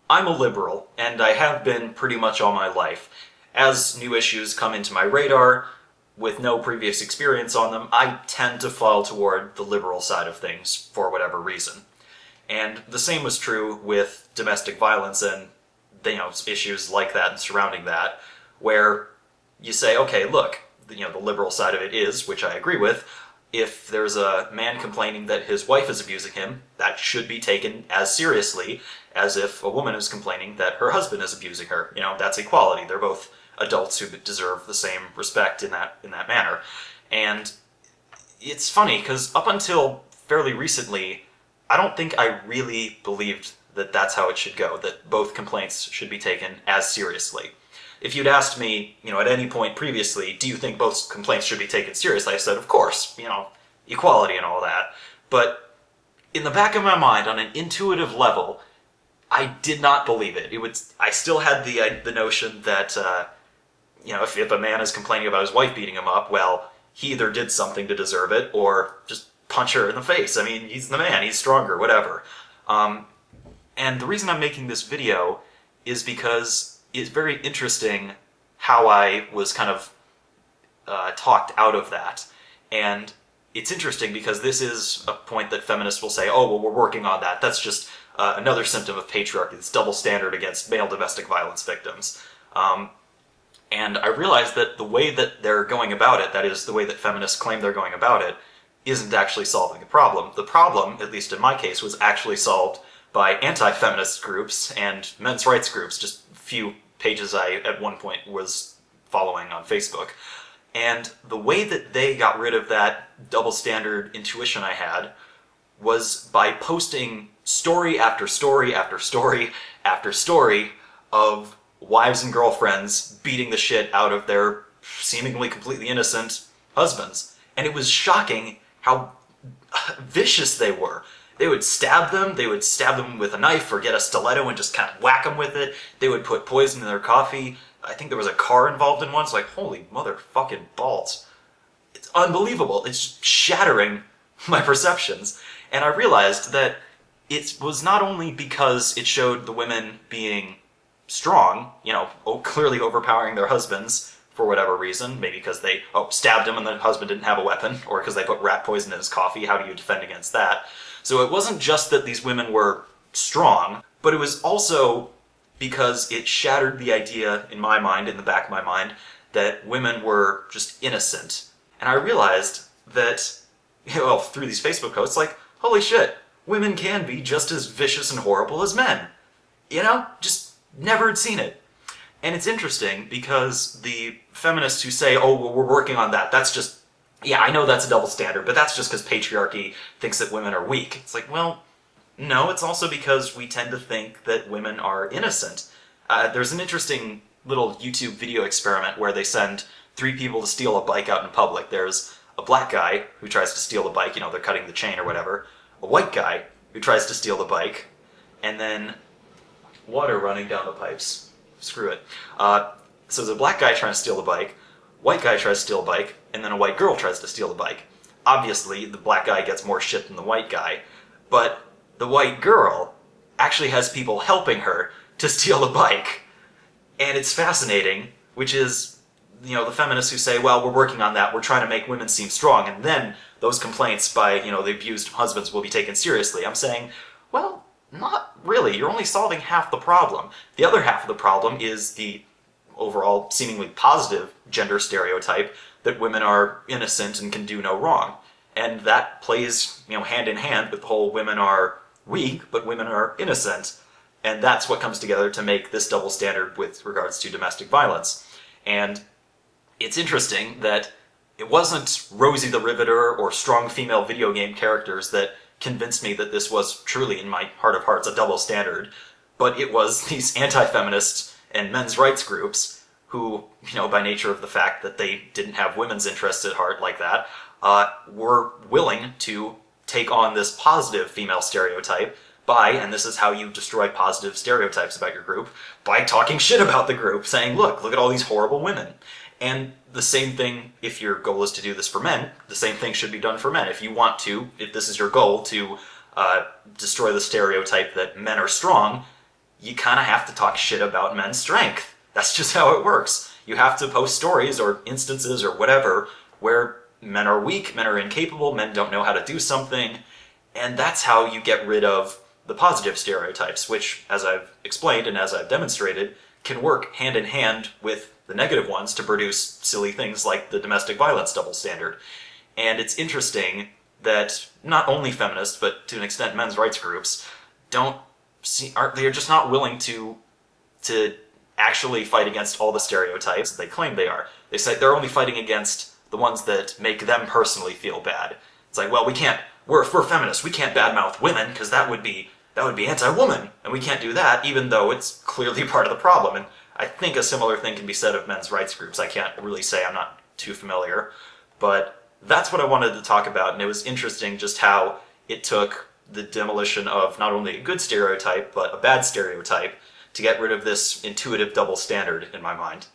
I'm a liberal, and I have been pretty much all my life. As new issues come into my radar, with no previous experience on them, I tend to fall toward the liberal side of things for whatever reason. And the same was true with domestic violence and issues like that and surrounding that, where you say, okay, look, the liberal side of it is, which I agree with, if there's a man complaining that his wife is abusing him, that should be taken as seriously as if a woman is complaining that her husband is abusing her. That's equality. They're both adults who deserve the same respect in that manner. And it's funny, because up until fairly recently, I don't think I really believed that that's how it should go, that both complaints should be taken as seriously. If you'd asked me, at any point previously, do you think both complaints should be taken seriously, I said, of course, equality and all that. But in the back of my mind, on an intuitive level, I did not believe it. I still had the notion that, if a man is complaining about his wife beating him up, well, he either did something to deserve it, or just punch her in the face. I mean, he's the man, he's stronger, whatever. And the reason I'm making this video is because it's very interesting how I was kind of talked out of that. And it's interesting because this is a point that feminists will say, oh, well, we're working on that. That's just another symptom of patriarchy, this double standard against male domestic violence victims. And I realized that the way that they're going about it, that is, the way that feminists claim they're going about it, isn't actually solving the problem. The problem, at least in my case, was actually solved by anti-feminist groups and men's rights groups, just a few pages I, at one point, was following on Facebook. And the way that they got rid of that double standard intuition I had was by posting story after story after story after story of wives and girlfriends beating the shit out of their seemingly completely innocent husbands. And it was shocking how vicious they were. They would stab them with a knife or get a stiletto and just kind of whack them with it. They would put poison in their coffee. I think there was a car involved in one. It's like, holy motherfucking balls. It's unbelievable. It's shattering my perceptions. And I realized that it was not only because it showed the women being strong, clearly overpowering their husbands for whatever reason, maybe because they stabbed him and the husband didn't have a weapon, or because they put rat poison in his coffee. How do you defend against that? So it wasn't just that these women were strong, but it was also because it shattered the idea in my mind, in the back of my mind, that women were just innocent. And I realized that, through these Facebook posts, like, holy shit, women can be just as vicious and horrible as men. Just never had seen it. And it's interesting because the feminists who say, oh, well, we're working on that, that's just, yeah, I know that's a double standard, but that's just because patriarchy thinks that women are weak. It's like, well, no, it's also because we tend to think that women are innocent. There's an interesting little YouTube video experiment where they send 3 people to steal a bike out in public. There's a black guy who tries to steal the bike, they're cutting the chain or whatever, a white guy who tries to steal the bike, and then water running down the pipes. Screw it. So there's a black guy trying to steal the bike, white guy tries to steal a bike, and then a white girl tries to steal the bike. Obviously, the black guy gets more shit than the white guy, but the white girl actually has people helping her to steal the bike. And it's fascinating, which is, the feminists who say, well, we're working on that, we're trying to make women seem strong, and then those complaints by, the abused husbands will be taken seriously. I'm saying, well, not really. You're only solving half the problem. The other half of the problem is the overall seemingly positive gender stereotype that women are innocent and can do no wrong. And that plays, hand in hand with the whole women are weak, but women are innocent. And that's what comes together to make this double standard with regards to domestic violence. And it's interesting that it wasn't Rosie the Riveter or strong female video game characters that convinced me that this was truly, in my heart of hearts, a double standard, but it was these anti-feminist and men's rights groups who, by nature of the fact that they didn't have women's interests at heart like that, were willing to take on this positive female stereotype by, and this is how you destroy positive stereotypes about your group, by talking shit about the group, saying, look at all these horrible women. And the same thing, if your goal is to do this for men, the same thing should be done for men. If you want to, if this is your goal to destroy the stereotype that men are strong, you kind of have to talk shit about men's strength. That's just how it works. You have to post stories or instances or whatever where men are weak, men are incapable, men don't know how to do something, and that's how you get rid of the positive stereotypes, which, as I've explained and as I've demonstrated, can work hand in hand with the negative ones to produce silly things like the domestic violence double standard. And it's interesting that not only feminists, but to an extent men's rights groups, they're just not willing to actually fight against all the stereotypes they claim they are. They say they're only fighting against the ones that make them personally feel bad. It's like, well, we're feminists, we can't badmouth women because that would be anti-woman, and we can't do that, even though it's clearly part of the problem. And I think a similar thing can be said of men's rights groups. I can't really say, I'm not too familiar, but that's what I wanted to talk about, and it was interesting just how it took the demolition of not only a good stereotype, but a bad stereotype to get rid of this intuitive double standard in my mind.